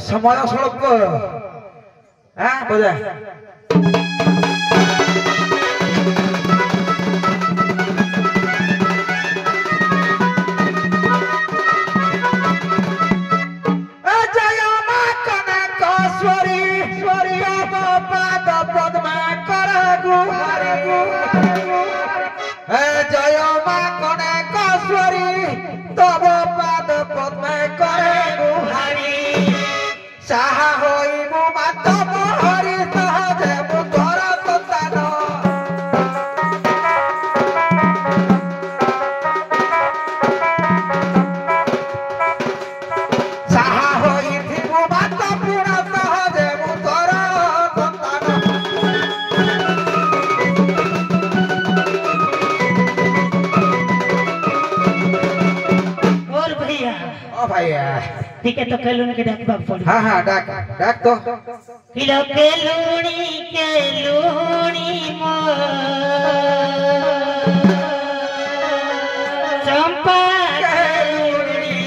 समय सड़क बजा जय माँ कनकेश्वरी तब पाद पद्म करे गुहारी साहा होइबु मातब हरि सहजे मुधर संतान साहा होइथिबु मातब सहजे मुधर भैया ठीक है तो केलूनी के डाक बाप पड़ी हाँ हाँ डाक डाक तो किलो केलूनी मो चंपा केलूनी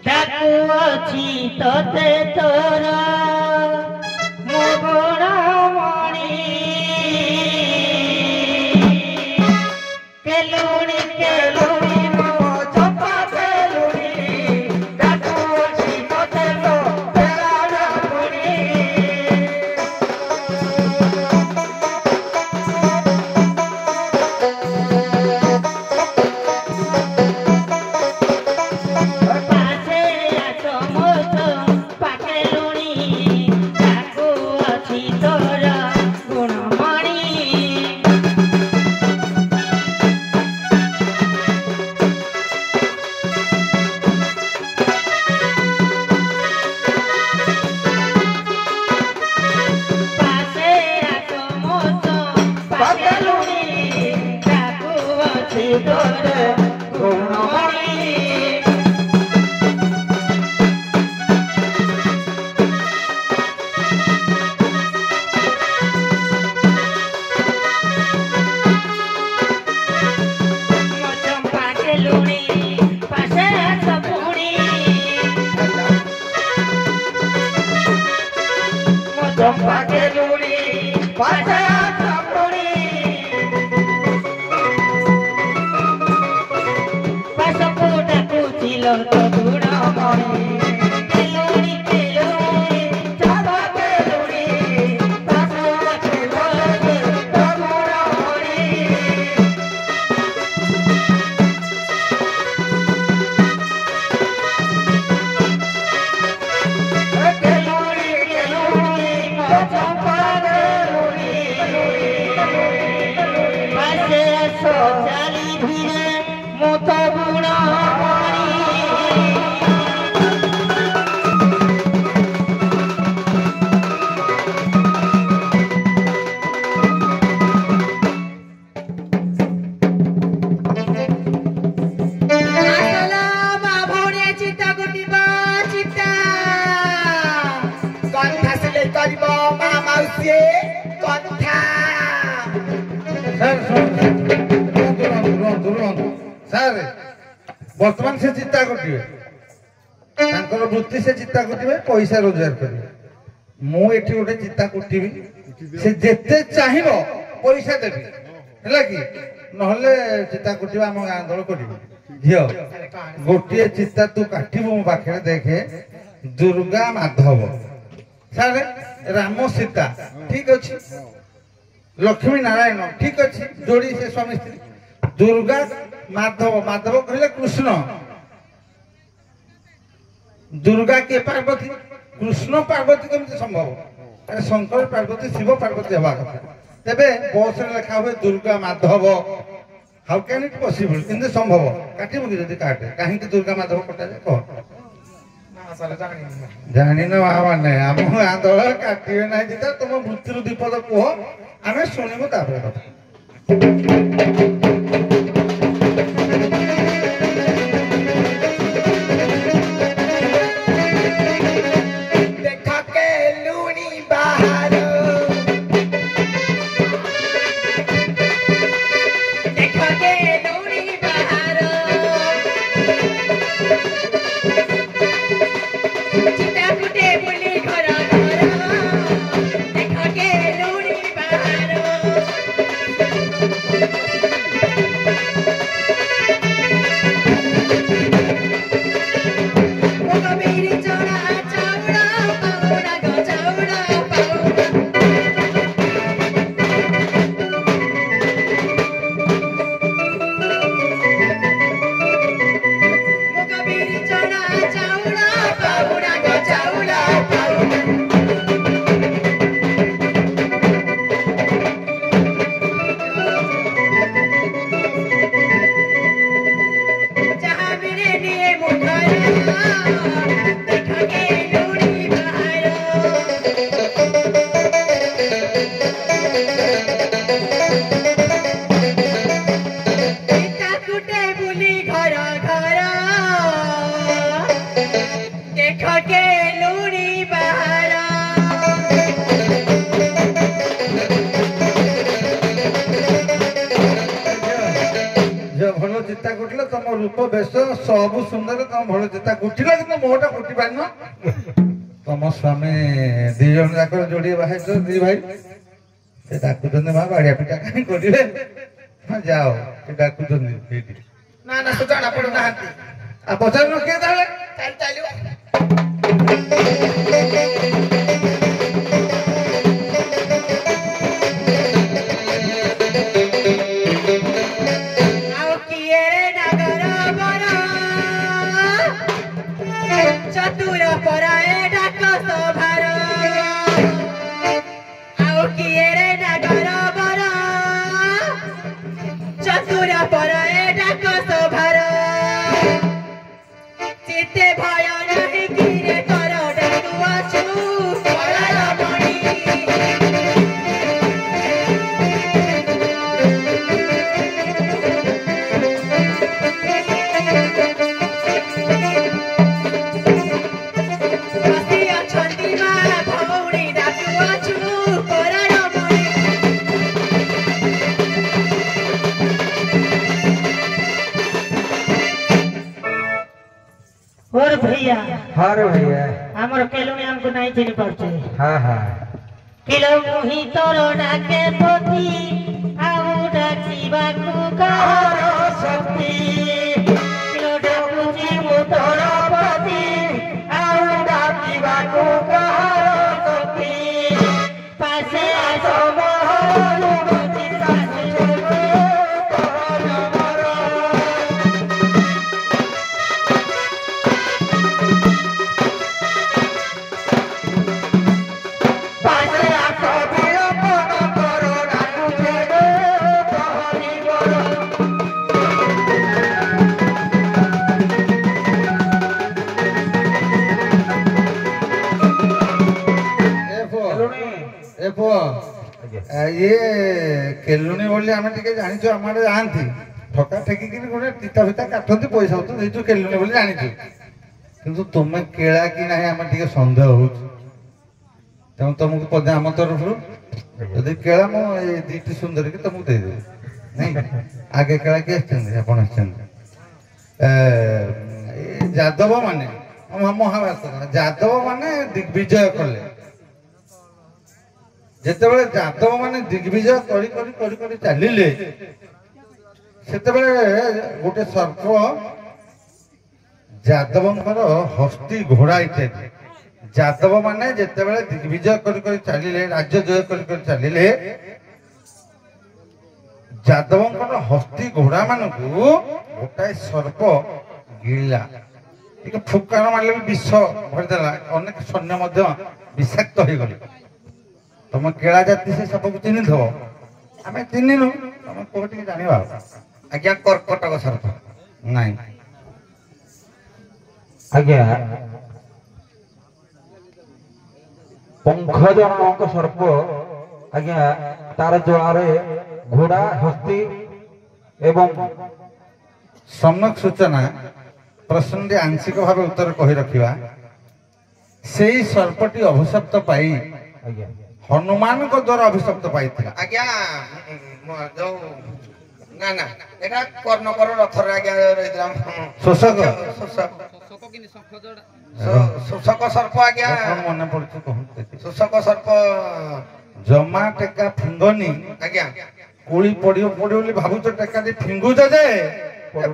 डाकू अछि तते तोरा मोगुण मणि केलूनी चंपा केलूनी पाछे सपुनी पासको डाकू चिलो तो गुण मणि केलूनी चंपा केलूनी पाछे चिलो तो गुण मणि चाली धीरे मोत गुण माशाल्लाह ବର୍ତ୍ତମାନ ସେ ଚିତା କୁଟିବେ ତାଙ୍କର ବୃତ୍ତି ସେ ଚିତା କୁଟିବେ ପଇସା ରୋଜଗାର କରିବେ ମୁଁ ଏଠି ଗୋଟେ ଚିତା କୁଟିବି ସେ ଯେତେ ଚାହିଁବ ପଇସା ଦେବି ହେଲା କି ନହେଲେ ଚିତା କୁଟିବା ଆମ ଗାଁ ଦଳ କରିବି ଝିଅ ଗୋଟିଏ ଚିତା ତୁ କାଟିବୁ ମୋ ପାଖରେ ଦେଖେ ଦୁର୍ଗା ମାଧବ ସାରେ ରାମ ସୀତା ଠିକ ଅଛି ଲକ୍ଷ୍ମୀ ନାରାୟଣ ଠିକ ଅଛି ଯୋଡି ସେ ସ୍ୱାମୀ ସ୍ତ୍ରୀ ଦୁର୍ଗା ମାଧବ ମାଧବ କହିଲେ କୃଷ୍ଣ ଦୁର୍ଗା କିଏ ପାର୍ବତୀ କୃଷ୍ଣ ପାର୍ବତୀ କେମିତି ସମ୍ଭବ ଆରେ ଶଙ୍କର ପାର୍ବତୀ ଶିବ ପାର୍ବତୀ ହେବା କଥା ତେବେ ବସରେ ଲେଖା ହୁଏ ଦୁର୍ଗା ମାଧବ ହାଉ କ୍ୟାନ୍ ଇଟ୍ ପସିବଲ କେମିତି ସମ୍ଭବ କାଟିବୁ କି ଯଦି କାଟେ କାହିଁକି ଦୁର୍ଗା ମାଧବ କଟାଯାଏ କହ ଜାଣିନ ମାନେ ଆମ ଗାଁ ଦଳ କାଟିବେ ନାହିଁ ଚିତା ତୁମ ବୃତ୍ତିରୁ ବିପଦ କୁହ ଆମେ ଶୁଣିବୁ ତାପରେ କଥା रूप बेश सब सुंदर तुम भल चिता कुटिल कि मोटा कुटी पार तुम स्वामी दीज जाक जोड़े बाहर दी भाई से डाकुच माँ बाड़िया पिटा कहीं करेंगे जाओ डाकुच ना ना तो जाना पड़ो ना पचार किए और भैया हाँ रे भैया हमर केलुनी हमको नहीं चिन्ह पड़ते हाँ हाँ किलो मुही तोरो डाके पोती आउ डाकीबा कुकारो शक्ति किलो डाकुची मु तोरो पोती आउ डाकीबा कुकारो शक्ति पासे आसो मोहरु गोची पासे तोरो नमरो ये केलुणी बोली आम टे जाचु आम आड़े जाती ठका ठेकी गोटे टीता फिता काटती पैसा होती केलुणी बोली जाचु कि तुम केला कि ना आम टे सन्देह हो तेणु तुमको पदे आम तरफ जदि केला मुझे दीटी सुंदर की तुमको देदेवी नहीं आगे केला किए आप ଯାଦବ ମାନେ ମହାଭାରତ ଯାଦବ ମାନେ ଦିଗ୍ବିଜୟ କଲେ। ଯେତେବେଳେ ଯାଦବ ମାନେ ଦିଗ୍ବିଜୟ କରି କରି କରି କରି ଚାଲିଲେ ସେତେବେଳେ ଗୋଟେ ସର୍ପ ଯାଦବଙ୍କର ହସ୍ତି ଘୋଡ଼ା ଇତ୍ୟାଦି ଯାଦବ ମାନେ ଯେତେବେଳେ ଦିଗ୍ବିଜୟ କରି କରି ଚାଲିଲେ ରାଜ୍ୟ ଜୟ କରି କରି ଚାଲିଲେ ଯାଦବଙ୍କର ହସ୍ତି ଘୋଡ଼ା ମାନଙ୍କୁ ଗୋଟାଏ ସର୍ପ ଗିଳିଲା। ଟିକେ ଫୁକାର ମାରିଲେ ବି ବିଷ ଭରିଦେଲା। ଅନେକ ସୈନ୍ୟ ମଧ୍ୟ ବିଷାକ୍ତ ହେଇଗଲେ। ତମ କେଳା ଜାତି ସେ ସର୍ପକୁ ଚିହ୍ନିଥିବ, ଆମେ ଚିହ୍ନିନୁ, ତମେ କୋଉ ଟିକେ ଜାଣିବା। ଆଜ୍ଞା କର୍କଟକ ସର୍ପ ନାଇଁ ଆଜ୍ଞା ପଙ୍କଜ ନାମକ ସର୍ପ ଆଜ୍ଞା ତାର ଜଳାରେ ଘୋଡ଼ା ହସ୍ତି ଏବଂ ସମ୍ୟକ ସୂଚନା ପ୍ରଶ୍ନଟି ଆଂଶିକ ଭାବେ ଉତ୍ତର କହି ରଖିବା। ସେଇ ସର୍ପଟି ଅଭିଶପ୍ତ ପାଇ ଆଜ୍ଞା ହନୁମାନଙ୍କ ଦ୍ୱାରା ଅଭିଶପ୍ତ ପାଇଥିଲା। ଆଜ୍ଞା ଯୋଉ ନା ନା ଏଟା କର୍ଣ୍ଣକର ରଥରେ ଆଜ୍ଞା ରହିଥିଲା ଶୋଷକ ଶୋଷକ ସର୍ପ ଆଜ୍ଞା କଣ ମନେ ପଡୁଛି କହନ୍ତୁ। ଶୋଷକ ସର୍ପ ଜମା ଟେକା ଫିଙ୍ଗନି ଆଜ୍ଞା କୋଳି ପଡିବ ପଡିବ ବୋଲି ଭାବୁଛ ଟେକାଟି ଫିଙ୍ଗୁଛ ଯେ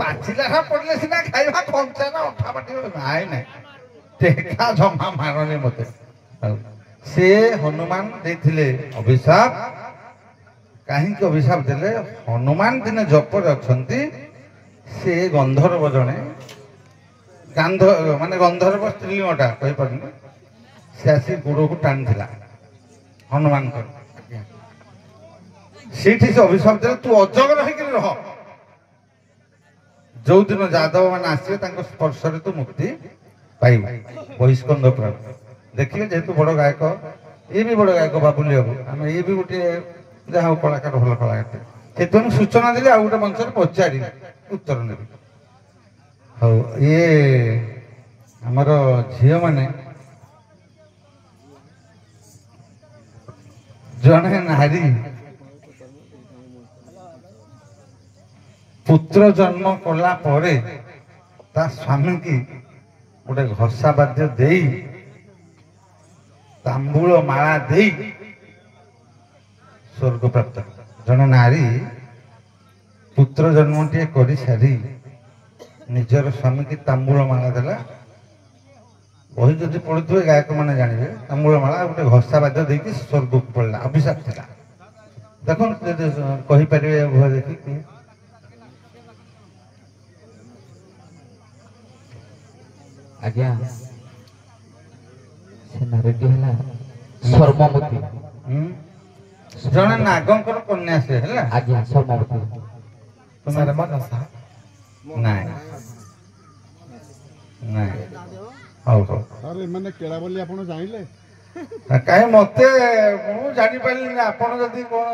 ପାଚିଲା ପଡିଲେ ସିନା ଖାଇବା କଞ୍ଚା ନା ଅଠା ପାଟିବ। ନାଇଁ ନାଇଁ ଟେକା ଜମା ମାରନି ମତେ। ସେ ହନୁମାନ ଦେଇଥିଲେ ଅଭିଶାପ। କାହିଁକି ଅଭିଶାପ ଦେଲେ? ହନୁମାନ ଦିନେ ଜପରେ ଅଛନ୍ତି, ସେ ଗନ୍ଧର୍ବ ଜଣେ ମାନେ ଗନ୍ଧର୍ବ ସ୍ତ୍ରୀଲିଙ୍ଗଟା କହିପାରୁନି, ସେ ଆସି ଗୋଡକୁ ଟାଣିଥିଲା ହନୁମାନଙ୍କର। ସେଇଠି ସେ ଅଭିଶାପ ଦେଲେ ତୁ ଅଜଗର ହେଇକିରି ରହ। ଯୋଉଦିନ ଯାଦବ ମାନେ ଆସିବେ ତାଙ୍କ ସ୍ପର୍ଶରେ ତୁ ମୁକ୍ତି ପାଇବୁ। ବହିଷ୍କନ୍ଦ ପ୍ରାଣ ଦେଖିଲେ ଯେହେତୁ ବଡ ଗାୟକ, ଇଏ ବି ବଡ ଗାୟକ ବାବୁଲି ବାବୁ, ଆମେ ଇଏ ବି ଗୋଟିଏ ଯାହା ହଉ କଳାକାର, ଭଲ କଳାକାର। ସେଥିପାଇଁ ସୂଚନା ଦେଲି, ଆଉ ଗୋଟେ ମଞ୍ଚରେ ପଚାରିଲି, ଉତ୍ତର ନେବି। ହଉ ଇଏ ଆମର ଝିଅ ମାନେ ଜଣେ ନାରୀ ପୁତ୍ର ଜନ୍ମ କଲା ପରେ ତା ସ୍ୱାମୀ କି ଗୋଟେ ଘଷା ବାଦ୍ୟ ଦେଇ ତାମ୍ବୁଳ ମାଳା ଦେଇ ସ୍ୱର୍ଗ ପ୍ରାପ୍ତ। ଜଣେ ନାରୀ ପୁତ୍ର ଜନ୍ମଟିଏ କରିସାରି ନିଜର ସ୍ୱାମୀ କି ତାମ୍ବୁଳ ମାଳା ଦେଲା। ବହି ଯଦି ପଢୁଥିବେ ଗାୟକ ମାନେ ଜାଣିବେ, ତାମ୍ବୁଳ ମାଳା ଗୋଟେ ଘଷା ବାଦ୍ୟ ଦେଇକି ସ୍ୱର୍ଗକୁ ପଳେଇଲା। ଅଭିଶାପ ଥିଲା। ଦେଖନ୍ତୁ ଯଦି କହିପାରିବେ ଉଭୟ ଦେଖିକି। ଆଜ୍ଞା ସେ ନାରୀଟି ହେଲା ଶର୍ମମତୀ। ଜଣେ ନାଗଙ୍କର କନ୍ୟା ସେ ହେଲା। ଆଜ୍ଞା ଶର୍ମମତୀ। ନାଇଁ ନାଇଁ ହଉ ହଉ। ସାର୍ ଏମାନେ କେଳା ବୋଲି ଆପଣ ଜାଣିଲେ? କାହିଁ ମତେ ମୁଁ ଜାଣିପାରିଲିନି। ଆପଣ ଯଦି କଣ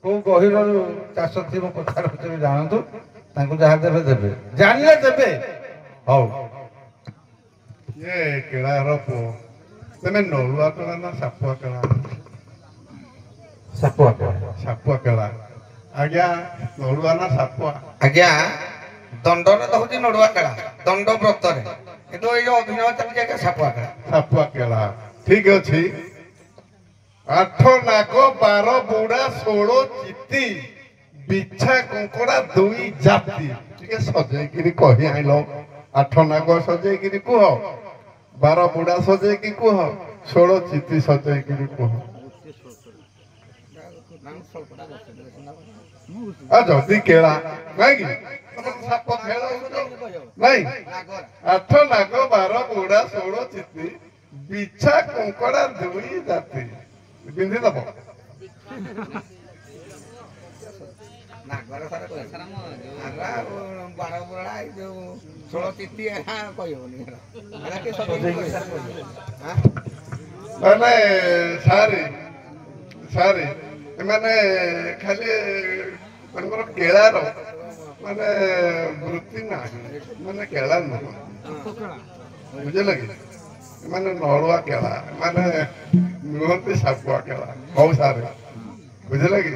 କୋଉ ଗହିରରୁ ଚାଷ ଥିବ କଥା ରଖିଥିବେ ଜାଣନ୍ତୁ, ତାଙ୍କୁ ଯାହା ଦେବେ ଦେବେ, ଜାଣିଲେ ଦେବେ। ହଉ ଇଏ କେଳାର ପୁଅ, ତମେ ନଳୁଆ କେଳା ନା ସାପୁଆ କେଳା? ସାପୁଆ ସାପୁଆ କେଳା। ଆଜ୍ଞା ନଳୁଆ ନା ସାପୁଆ? ଆଜ୍ଞା ଦଣ୍ଡରେ ତ ହଉଛି ନଡୁଆ କେଳା, ଦଣ୍ଡ ବ୍ରତରେ, କିନ୍ତୁ ଏଇ ଯୋଉ ଅଭିନୟ ଚାଲିଛି ଆଜ୍ଞା ସାପୁଆ କେଳା। ସାପୁଆ କେଳା ଠିକ ଅଛି। 8 ନାଗ 12 ବୁଢା 16 ଚିତି ବିଛା କଙ୍କଡା 2 ଜାତି। ଟିକେ ସଜେଇକିରି କହି ଆଇଲ। 8 ନାଗ ସଜେଇକିରି କୁହ, 12 ବୁଢା ସଜେଇକି କୁହ, 16 ଚିତି ସଜେଇକିରି କୁହ। ଆଉ ଯଦି କେଳା ନାଇଁ କି ସାପ ଖେଳ ନାଇଁ। 8 ନାଗ 12 ବୁଢା 16 ଚିତି ବିଛା କଙ୍କଡା 2 ଜାତି। ପିନ୍ଧି ଦବ ମାନେ ସାରି ସାରି ଏମାନେ ଖାଲି ତାଙ୍କର କେଳାର ମାନେ ବୃତ୍ତି ନାହିଁ, ମାନେ କେଳା ନୁହଁ, ବୁଝିଲ କି? ଏମାନେ ନଳୁଆ କେଳା, ମାନେ ନୁହନ୍ତି ସାପୁଆ କେଳା। ହଉ ସାରେ ବୁଝିଲେ କି?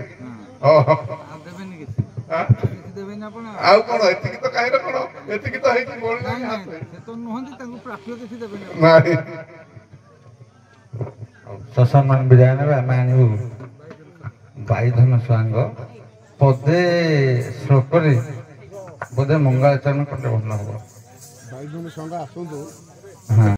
ଦେବେନି ଆପଣ ଆଉ କଣ ଏତିକି ତ କାହିଁର କଣ ଏତିକି ତ ହେଇକି ବଳିଲା ସେ ତ ନୁହନ୍ତି ତାଙ୍କୁ ପ୍ରାପ୍ୟ କିଛି ଦେବେନି ନାହିଁ ସସମ୍ମାନ ବିଦାୟ ନେବେ ଆମେ ଆଣିବୁ ବାଇଧନ ସ୍ୱାଙ୍ଗ ପଦେ ଶ୍ଲୋକରେ ବୋଧେ ମଙ୍ଗଳାଚରଣ କଲେ ଭଲ ହବ ଭାଇ ଜଣେ ସଙ୍ଗା ଆସନ୍ତୁ ହଁ